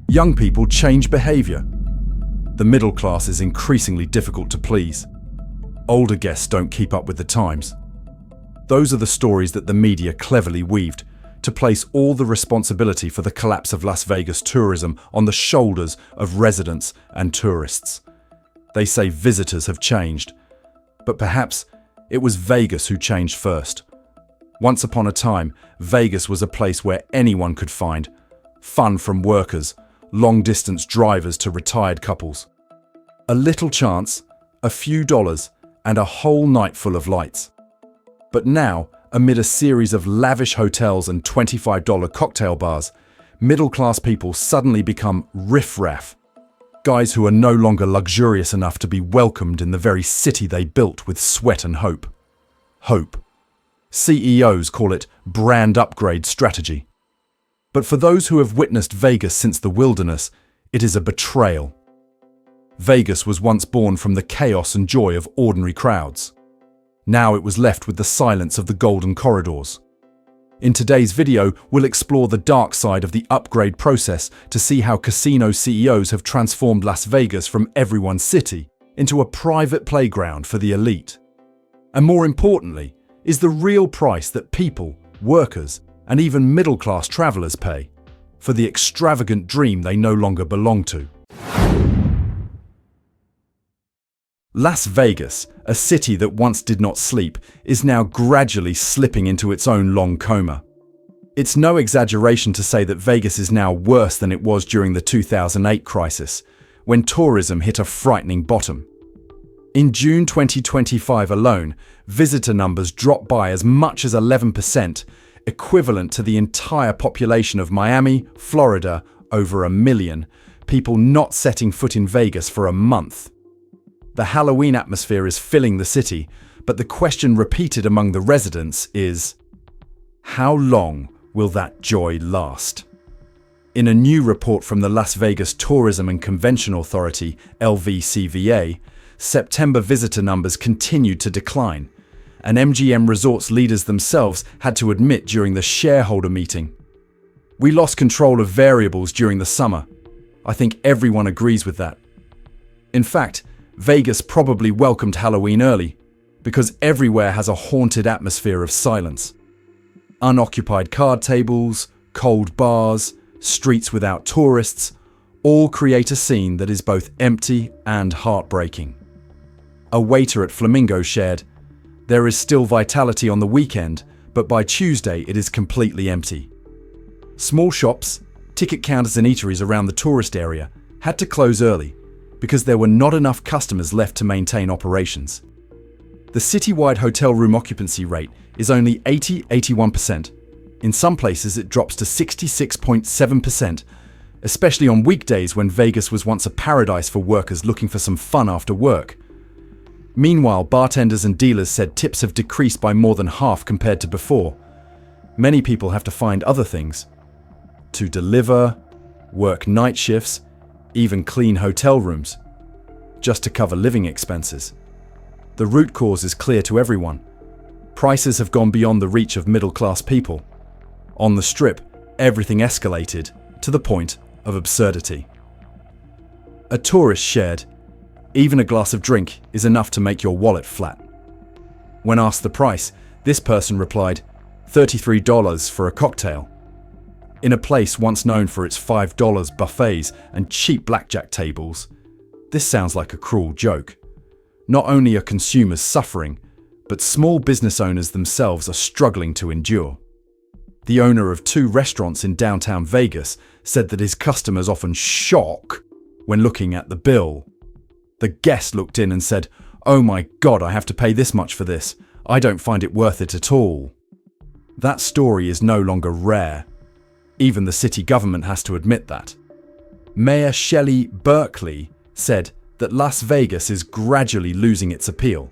Young people change behavior. The middle class is increasingly difficult to please. Older guests don't keep up with the times. Those are the stories that the media cleverly weaved to place all the responsibility for the collapse of Las Vegas tourism on the shoulders of residents and tourists. They say visitors have changed, but perhaps it was Vegas who changed first. Once upon a time, Vegas was a place where anyone could find fun, from workers, long-distance drivers to retired couples. A little chance, a few dollars, and a whole night full of lights. But now, amid a series of lavish hotels and $25 cocktail bars, middle-class people suddenly become Riff Raff, guys who are no longer luxurious enough to be welcomed in the very city they built with sweat and hope. Hope. CEOs call it brand upgrade strategy. But for those who have witnessed Vegas since the wilderness, it is a betrayal. Vegas was once born from the chaos and joy of ordinary crowds. Now it was left with the silence of the golden corridors. In today's video, we'll explore the dark side of the upgrade process to see how casino CEOs have transformed Las Vegas from everyone's city into a private playground for the elite. And more importantly, is the real price that people, workers, and even middle-class travelers pay for the extravagant dream they no longer belong to. Las Vegas, a city that once did not sleep, is now gradually slipping into its own long coma. It's no exaggeration to say that Vegas is now worse than it was during the 2008 crisis, when tourism hit a frightening bottom. In June 2025 alone, visitor numbers dropped by as much as 11%, equivalent to the entire population of Miami, Florida, over 1 million, people not setting foot in Vegas for a month. The Halloween atmosphere is filling the city, but the question repeated among the residents is, how long will that joy last? In a new report from the Las Vegas Tourism and Convention Authority, LVCVA, September visitor numbers continued to decline, and MGM Resorts leaders themselves had to admit during the shareholder meeting. We lost control of variables during the summer. I think everyone agrees with that. In fact, Vegas probably welcomed Halloween early, because everywhere has a haunted atmosphere of silence. Unoccupied card tables, cold bars, streets without tourists, all create a scene that is both empty and heartbreaking. A waiter at Flamingo shared, "There is still vitality on the weekend, but by Tuesday it is completely empty." Small shops, ticket counters and eateries around the tourist area had to close early because there were not enough customers left to maintain operations. The citywide hotel room occupancy rate is only 80–81%. In some places it drops to 66.7%, especially on weekdays when Vegas was once a paradise for workers looking for some fun after work. Meanwhile, bartenders and dealers said tips have decreased by more than half compared to before. Many people have to find other things to deliver, work night shifts, even clean hotel rooms, just to cover living expenses. The root cause is clear to everyone. Prices have gone beyond the reach of middle-class people. On the Strip, everything escalated to the point of absurdity. A tourist shared, "Even a glass of drink is enough to make your wallet flat." When asked the price, this person replied, $33 for a cocktail. In a place once known for its $5 buffets and cheap blackjack tables, this sounds like a cruel joke. Not only are consumers suffering, but small business owners themselves are struggling to endure. The owner of 2 restaurants in downtown Vegas said that his customers often shock when looking at the bill. The guest looked in and said, "Oh my God, I have to pay this much for this. I don't find it worth it at all." That story is no longer rare. Even the city government has to admit that. Mayor Shelley Berkeley said that Las Vegas is gradually losing its appeal,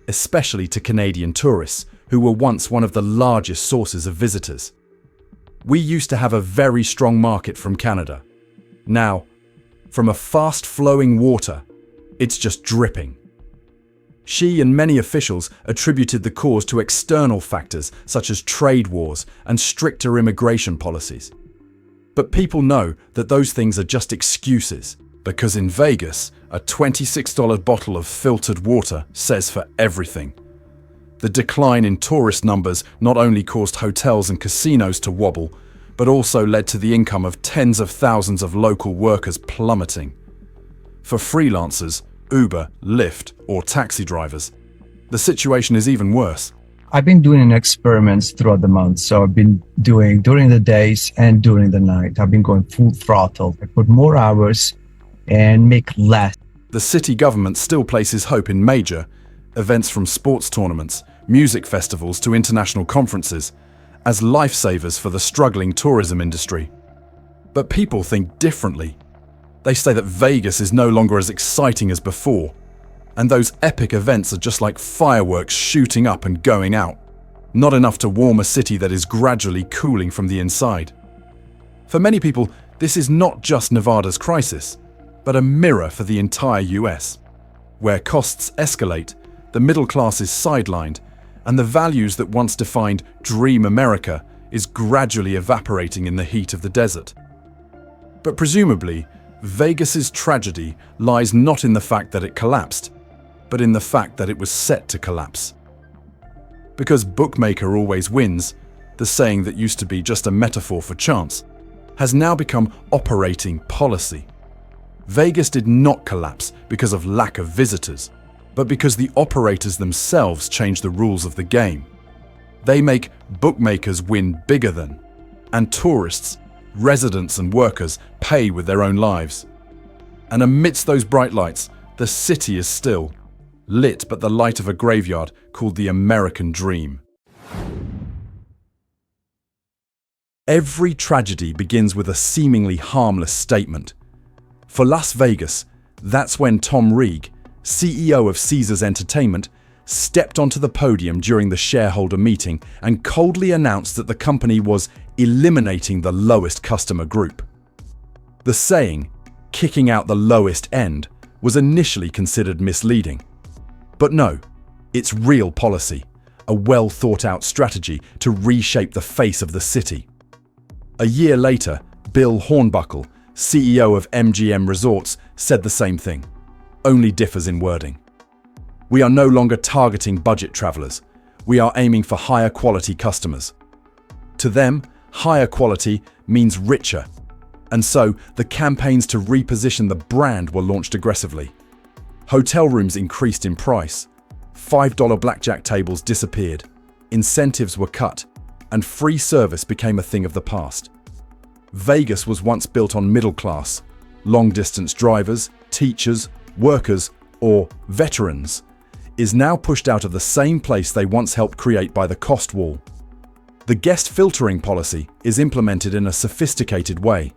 especially to Canadian tourists, who were once one of the largest sources of visitors. "We used to have a very strong market from Canada. Now, from a fast-flowing water, it's just dripping." She and many officials attributed the cause to external factors such as trade wars and stricter immigration policies. But people know that those things are just excuses, because in Vegas, a $26 bottle of filtered water says for everything. The decline in tourist numbers not only caused hotels and casinos to wobble, but also led to the income of tens of thousands of local workers plummeting. For freelancers, Uber, Lyft, or taxi drivers, the situation is even worse. I've been doing experiments throughout the month. So I've been doing during the days and during the night. I've been going full throttle. I put more hours and make less. The city government still places hope in major events, from sports tournaments, music festivals to international conferences, as lifesavers for the struggling tourism industry. But people think differently. They say that Vegas is no longer as exciting as before, and those epic events are just like fireworks shooting up and going out, not enough to warm a city that is gradually cooling from the inside. For many people, this is not just Nevada's crisis, but a mirror for the entire US, where costs escalate, the middle class is sidelined, and the values that once defined Dream America is gradually evaporating in the heat of the desert. But presumably, Vegas's tragedy lies not in the fact that it collapsed, but in the fact that it was set to collapse. Because bookmaker always wins, the saying that used to be just a metaphor for chance, has now become operating policy. Vegas did not collapse because of lack of visitors, but because the operators themselves changed the rules of the game. They make bookmakers win bigger than, and tourists, residents and workers pay with their own lives. And amidst those bright lights, the city is still, lit but the light of a graveyard called the American Dream. Every tragedy begins with a seemingly harmless statement. For Las Vegas, that's when Tom Reeg, CEO of Caesars Entertainment, stepped onto the podium during the shareholder meeting and coldly announced that the company was eliminating the lowest customer group. The saying, kicking out the lowest end, was initially considered misleading. But no, it's real policy, a well-thought-out strategy to reshape the face of the city. A year later, Bill Hornbuckle, CEO of MGM Resorts, said the same thing, only differs in wording. We are no longer targeting budget travelers. We are aiming for higher quality customers. To them, higher quality means richer. And so, the campaigns to reposition the brand were launched aggressively. Hotel rooms increased in price. $5 blackjack tables disappeared. Incentives were cut, and free service became a thing of the past. Vegas was once built on middle class, long-distance drivers, teachers, workers, or veterans, is now pushed out of the same place they once helped create by the cost wall. The guest filtering policy is implemented in a sophisticated way.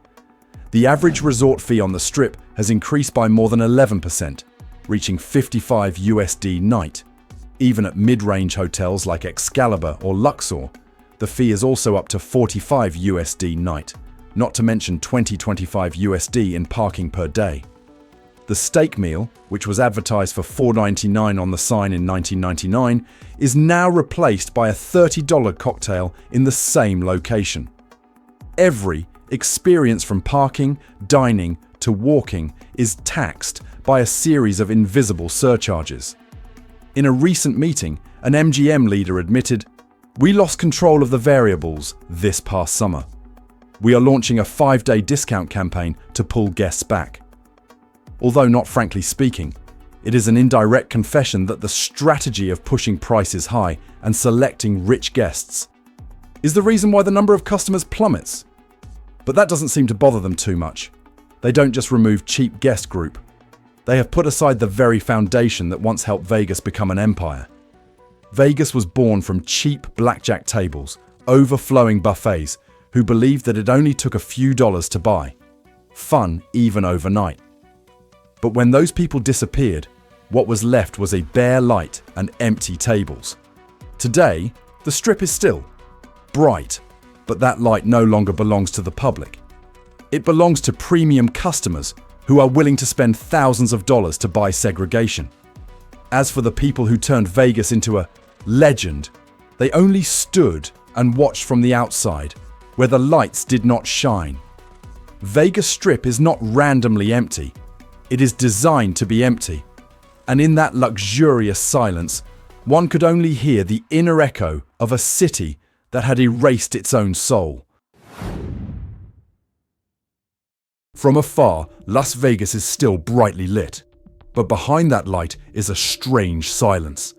The average resort fee on the Strip has increased by more than 11%, reaching $55 USD night. Even at mid-range hotels like Excalibur or Luxor, the fee is also up to $45 USD night, not to mention $20-25 USD in parking per day. The steak meal, which was advertised for $4.99 on the sign in 1999, is now replaced by a $30 cocktail in the same location. Every experience from parking, dining, to walking is taxed by a series of invisible surcharges. In a recent meeting, an MGM leader admitted, "We lost control of the variables this past summer. We are launching a 5-day discount campaign to pull guests back." Although not frankly speaking, it is an indirect confession that the strategy of pushing prices high and selecting rich guests is the reason why the number of customers plummets. But that doesn't seem to bother them too much. They don't just remove cheap guest group. They have put aside the very foundation that once helped Vegas become an empire. Vegas was born from cheap blackjack tables, overflowing buffets, who believed that it only took a few dollars to buy. Fun even overnight. But when those people disappeared, what was left was a bare light and empty tables. Today, the Strip is still bright, but that light no longer belongs to the public. It belongs to premium customers who are willing to spend thousands of dollars to buy segregation. As for the people who turned Vegas into a legend, they only stood and watched from the outside, where the lights did not shine. Vegas Strip is not randomly empty. It is designed to be empty. And in that luxurious silence, one could only hear the inner echo of a city that had erased its own soul. From afar, Las Vegas is still brightly lit. But behind that light is a strange silence.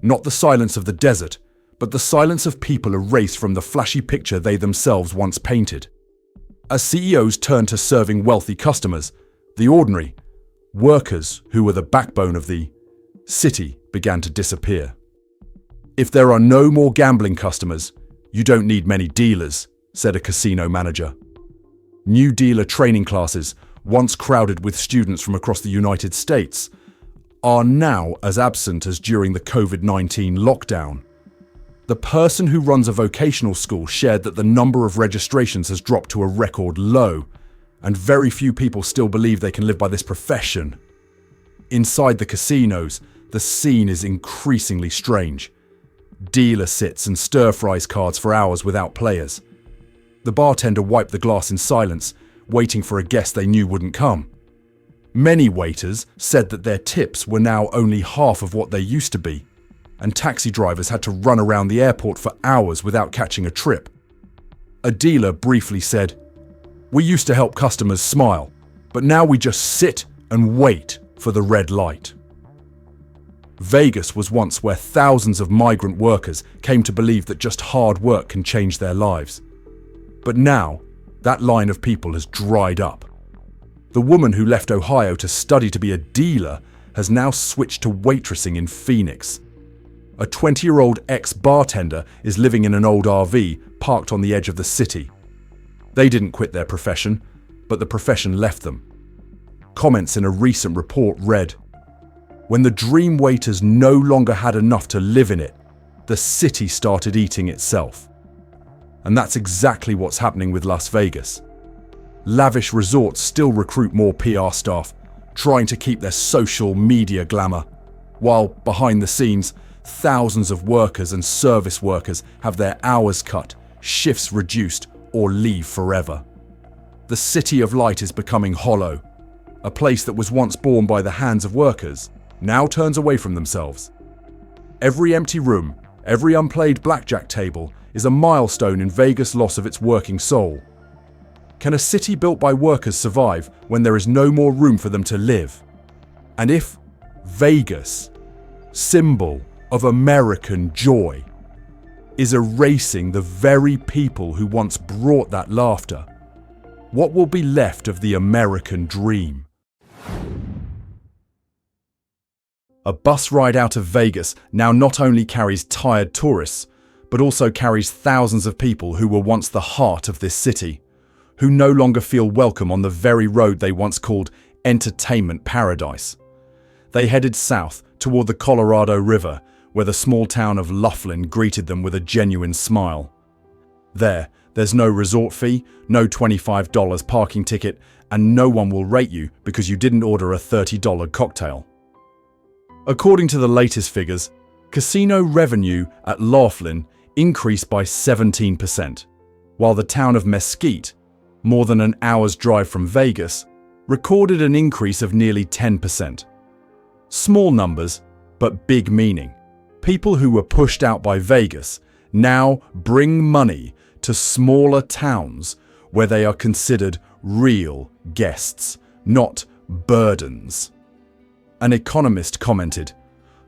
Not the silence of the desert, but the silence of people erased from the flashy picture they themselves once painted. As CEOs turn to serving wealthy customers, the ordinary workers who were the backbone of the city began to disappear. If there are no more gambling customers, you don't need many dealers, said a casino manager. New dealer training classes, once crowded with students from across the United States, are now as absent as during the COVID-19 lockdown. The person who runs a vocational school shared that the number of registrations has dropped to a record low, and very few people still believe they can live by this profession. Inside the casinos, the scene is increasingly strange. Dealer sits and stir-fries cards for hours without players. The bartender wiped the glass in silence, waiting for a guest they knew wouldn't come. Many waiters said that their tips were now only half of what they used to be, and taxi drivers had to run around the airport for hours without catching a trip. A dealer briefly said, "We used to help customers smile, but now we just sit and wait for the red light." Vegas was once where thousands of migrant workers came to believe that just hard work can change their lives. But now, that line of people has dried up. The woman who left Ohio to study to be a dealer has now switched to waitressing in Phoenix. A 20-year-old ex-bartender is living in an old RV parked on the edge of the city. They didn't quit their profession, but the profession left them. Comments in a recent report read, "When the dream waiters no longer had enough to live in it, the city started eating itself." And that's exactly what's happening with Las Vegas. Lavish resorts still recruit more PR staff, trying to keep their social media glamour, while behind the scenes, thousands of workers and service workers have their hours cut, shifts reduced, or leave forever. The City of Light is becoming hollow. A place that was once borne by the hands of workers now turns away from themselves. Every empty room, every unplayed blackjack table is a milestone in Vegas' loss of its working soul. Can a city built by workers survive when there is no more room for them to live? And if Vegas, symbol of American joy, is erasing the very people who once brought that laughter, what will be left of the American dream? A bus ride out of Vegas now not only carries tired tourists, but also carries thousands of people who were once the heart of this city, who no longer feel welcome on the very road they once called entertainment paradise. They headed south toward the Colorado River, where the small town of Laughlin greeted them with a genuine smile. There's no resort fee, no $25 parking ticket, and no one will rate you because you didn't order a $30 cocktail. According to the latest figures, casino revenue at Laughlin increased by 17%, while the town of Mesquite, more than an hour's drive from Vegas, recorded an increase of nearly 10%. Small numbers, but big meaning. People who were pushed out by Vegas now bring money to smaller towns where they are considered real guests, not burdens. An economist commented,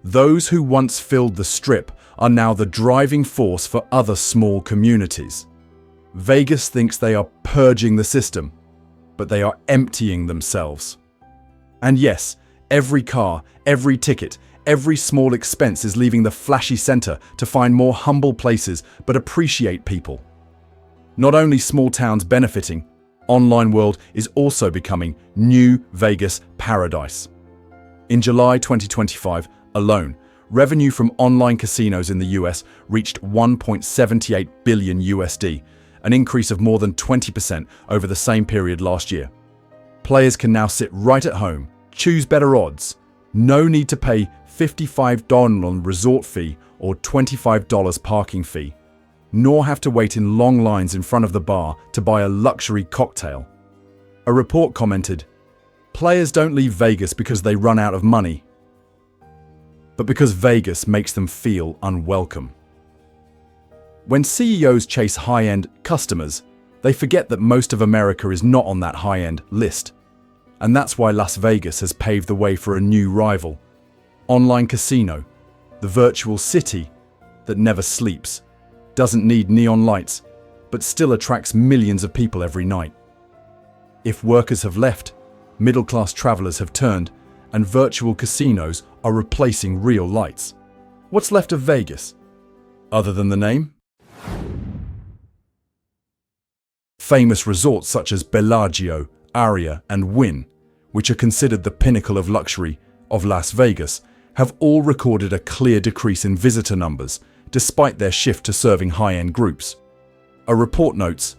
"Those who once filled the Strip are now the driving force for other small communities." Vegas thinks they are purging the system, but they are emptying themselves. And yes, every car, every ticket, every small expense is leaving the flashy center to find more humble places but appreciate people. Not only small towns benefiting, online world is also becoming new Vegas paradise. In July 2025 alone, revenue from online casinos in the US reached $1.78 billion USD, an increase of more than 20% over the same period last year. Players can now sit right at home, choose better odds, no need to pay $55 resort fee or $25 parking fee, nor have to wait in long lines in front of the bar to buy a luxury cocktail. A report commented, "Players don't leave Vegas because they run out of money, but because Vegas makes them feel unwelcome." When CEOs chase high-end customers, they forget that most of America is not on that high-end list. And that's why Las Vegas has paved the way for a new rival. Online casino, the virtual city that never sleeps, doesn't need neon lights, but still attracts millions of people every night. If workers have left, middle-class travelers have turned, and virtual casinos are replacing real lights. What's left of Vegas, other than the name? Famous resorts such as Bellagio, Aria, and Wynn, which are considered the pinnacle of luxury of Las Vegas, have all recorded a clear decrease in visitor numbers, despite their shift to serving high-end groups. A report notes,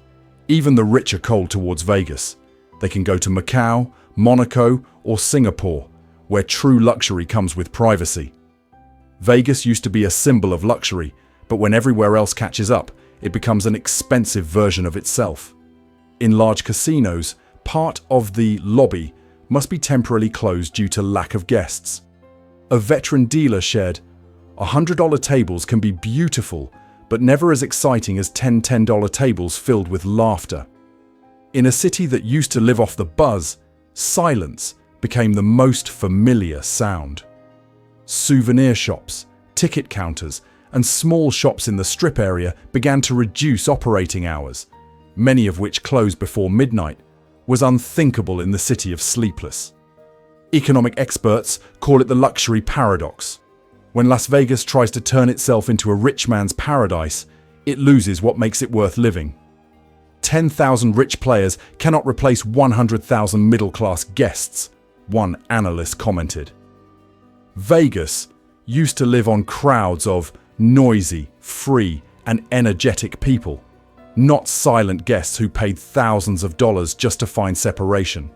even the rich are cold towards Vegas. They can go to Macau, Monaco, or Singapore, where true luxury comes with privacy. Vegas used to be a symbol of luxury, but when everywhere else catches up, it becomes an expensive version of itself. In large casinos, part of the lobby must be temporarily closed due to lack of guests. A veteran dealer shared, $100 tables can be beautiful, but never as exciting as $10 tables filled with laughter. In a city that used to live off the buzz, silence became the most familiar sound. Souvenir shops, ticket counters, and small shops in the strip area began to reduce operating hours, many of which closed before midnight, was unthinkable in the city of sleepless. Economic experts call it the luxury paradox. When Las Vegas tries to turn itself into a rich man's paradise, it loses what makes it worth living. 10,000 rich players cannot replace 100,000 middle-class guests, one analyst commented. Vegas used to live on crowds of noisy, free, and energetic people, not silent guests who paid thousands of dollars just to find separation.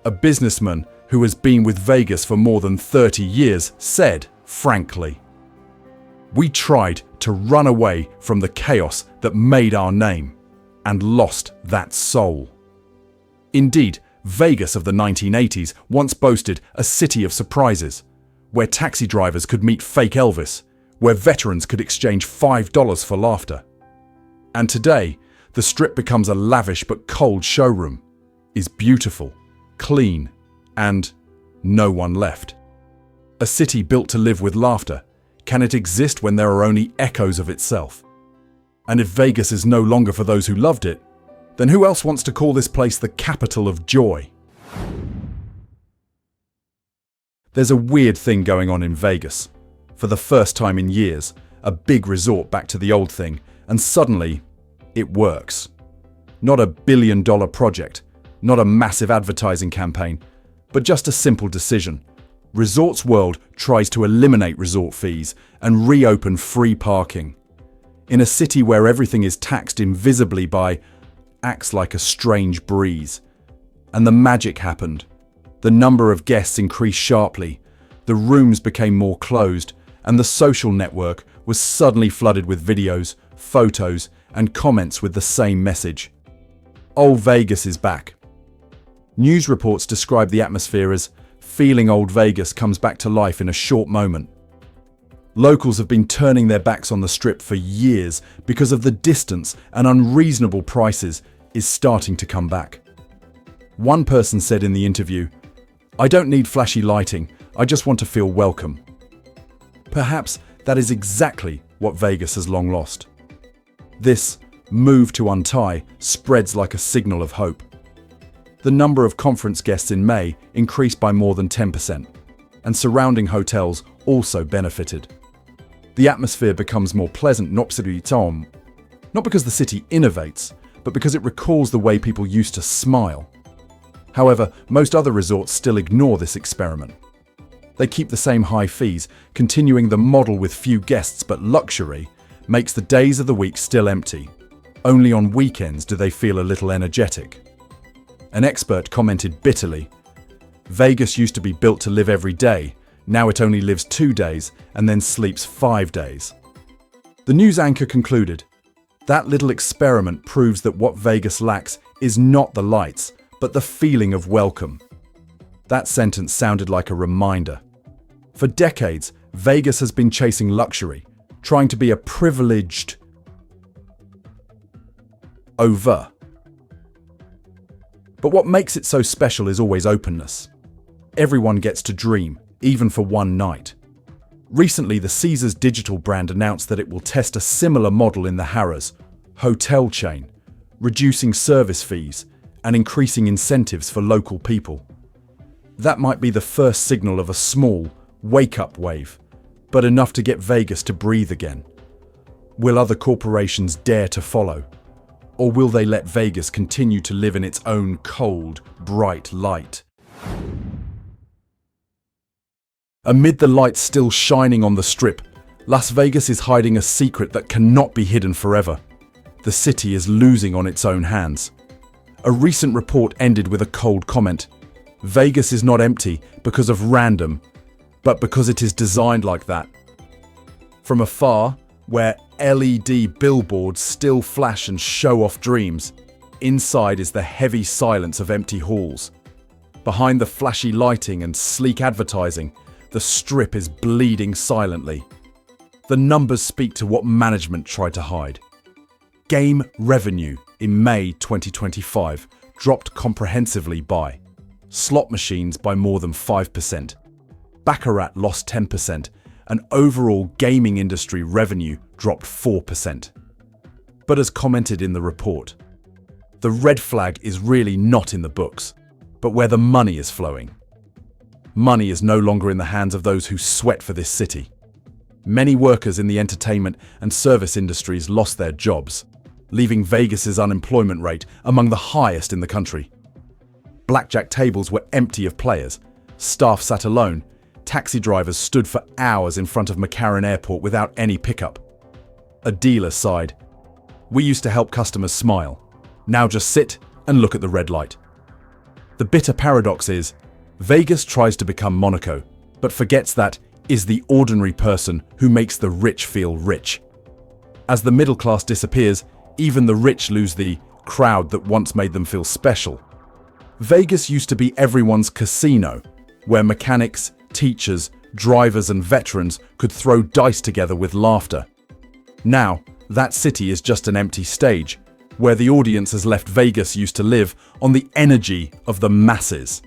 A businessman who has been with Vegas for more than 30 years said, frankly, "We tried to run away from the chaos that made our name and lost that soul." Indeed, Vegas of the 1980s once boasted a city of surprises, where taxi drivers could meet fake Elvis, where veterans could exchange $5 for laughter. And today, the Strip becomes a lavish but cold showroom, is beautiful, clean, and no one left. A city built to live with laughter, can it exist when there are only echoes of itself? And if Vegas is no longer for those who loved it, then who else wants to call this place the capital of joy? There's a weird thing going on in Vegas. For the first time in years, a big resort back to the old thing, and suddenly, it works. Not a billion-dollar project, not a massive advertising campaign, but just a simple decision. Resorts World tries to eliminate resort fees and reopen free parking. In a city where everything is taxed invisibly by acts like a strange breeze. And the magic happened. The number of guests increased sharply, the rooms became more closed, and the social network was suddenly flooded with videos, photos, and comments with the same message. Old Vegas is back. News reports describe the atmosphere as feeling old Vegas comes back to life in a short moment. Locals have been turning their backs on the Strip for years because of the distance and unreasonable prices is starting to come back. One person said in the interview, "I don't need flashy lighting, I just want to feel welcome." Perhaps that is exactly what Vegas has long lost. This move to untie spreads like a signal of hope. The number of conference guests in May increased by more than 10%, and surrounding hotels also benefited. The atmosphere becomes more pleasant, not because the city innovates, but because it recalls the way people used to smile. However, most other resorts still ignore this experiment. They keep the same high fees, continuing the model with few guests, but luxury makes the days of the week still empty. Only on weekends do they feel a little energetic. An expert commented bitterly, "Vegas used to be built to live every day. Now it only lives 2 days and then sleeps 5 days." The news anchor concluded, "That little experiment proves that what Vegas lacks is not the lights, but the feeling of welcome. That sentence sounded like a reminder. For decades, Vegas has been chasing luxury, trying to be a privileged over. But what makes it so special is always openness. Everyone gets to dream, even for one night. Recently, the Caesars digital brand announced that it will test a similar model in the Harrah's hotel chain, reducing service fees and increasing incentives for local people. That might be the first signal of a small, wake-up wave, but enough to get Vegas to breathe again. Will other corporations dare to follow? Or will they let Vegas continue to live in its own cold, bright light? Amid the lights still shining on the Strip, Las Vegas is hiding a secret that cannot be hidden forever. The city is losing on its own hands. A recent report ended with a cold comment. Vegas is not empty because of random, but because it is designed like that. From afar, where LED billboards still flash and show off dreams, inside is the heavy silence of empty halls. Behind the flashy lighting and sleek advertising, the Strip is bleeding silently. The numbers speak to what management tried to hide. Game revenue in May 2025 dropped comprehensively by slot machines by more than 5%. Baccarat lost 10%, and overall gaming industry revenue dropped 4%. But as commented in the report, the red flag is really not in the books, but where the money is flowing. Money is no longer in the hands of those who sweat for this city. Many workers in the entertainment and service industries lost their jobs, leaving Vegas's unemployment rate among the highest in the country. Blackjack tables were empty of players, staff sat alone, taxi drivers stood for hours in front of McCarran Airport without any pickup. A dealer sighed. We used to help customers smile. Now just sit and look at the red light. The bitter paradox is, Vegas tries to become Monaco, but forgets that is the ordinary person who makes the rich feel rich. As the middle class disappears, even the rich lose the crowd that once made them feel special. Vegas used to be everyone's casino, where mechanics, teachers, drivers and veterans could throw dice together with laughter. Now, that city is just an empty stage, where the audience has left Vegas used to live on the energy of the masses.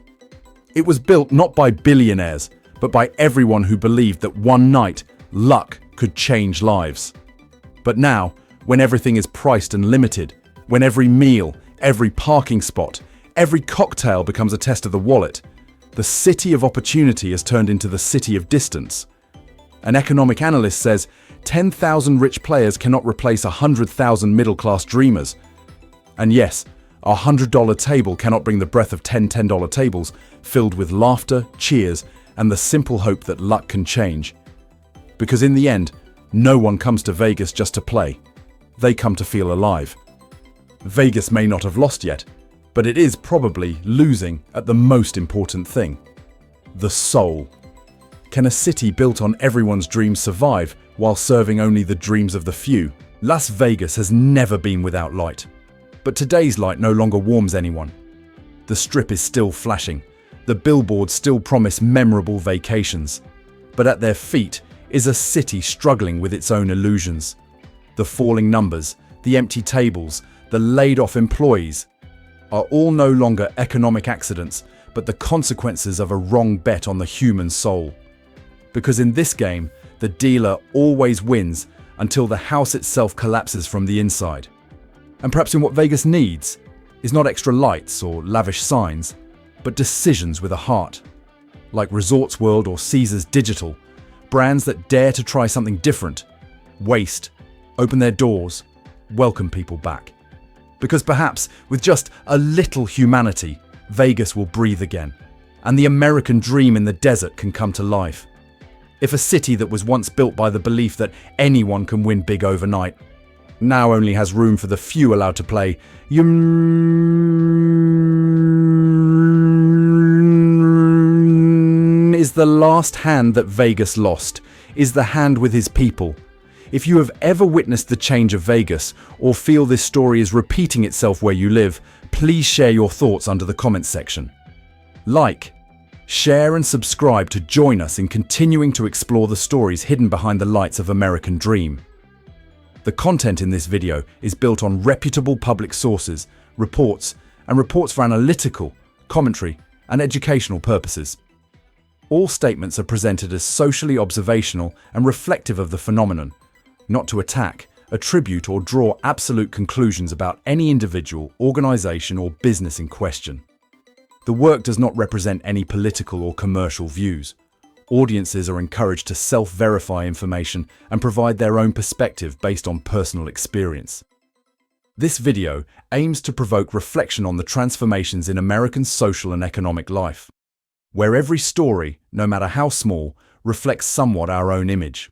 It was built not by billionaires, but by everyone who believed that one night, luck could change lives. But now, when everything is priced and limited, when every meal, every parking spot, every cocktail becomes a test of the wallet, the city of opportunity has turned into the city of distance. An economic analyst says 10,000 rich players cannot replace 100,000 middle-class dreamers. And yes, our $100 table cannot bring the breath of 10 $10 tables filled with laughter, cheers, and the simple hope that luck can change. Because in the end, no one comes to Vegas just to play. They come to feel alive. Vegas may not have lost yet, but it is probably losing at the most important thing: the soul. Can a city built on everyone's dreams survive while serving only the dreams of the few? Las Vegas has never been without light, but today's light no longer warms anyone. The Strip is still flashing. The billboards still promise memorable vacations, but at their feet is a city struggling with its own illusions. The falling numbers, the empty tables, the laid-off employees are all no longer economic accidents, but the consequences of a wrong bet on the human soul. Because in this game, the dealer always wins until the house itself collapses from the inside. And perhaps in what Vegas needs is not extra lights or lavish signs, but decisions with a heart. Like Resorts World or Caesars Digital, brands that dare to try something different, waste, open their doors, welcome people back. Because perhaps with just a little humanity, Vegas will breathe again, and the American dream in the desert can come to life. If a city that was once built by the belief that anyone can win big overnight, now only has room for the few allowed to play, is the last hand that Vegas lost, is the hand with his people. If you have ever witnessed the change of Vegas, or feel this story is repeating itself where you live, please Please share your thoughts under the comments section. Like, share and subscribe to join us in continuing to explore the stories hidden behind the lights of American Dream. The content in this video is built on reputable public sources, reports for analytical, commentary, and educational purposes. All statements are presented as socially observational and reflective of the phenomenon, not to attack, attribute, or draw absolute conclusions about any individual, organization, or business in question. The work does not represent any political or commercial views. Audiences are encouraged to self-verify information and provide their own perspective based on personal experience. This video aims to provoke reflection on the transformations in American social and economic life, where every story, no matter how small, reflects somewhat our own image.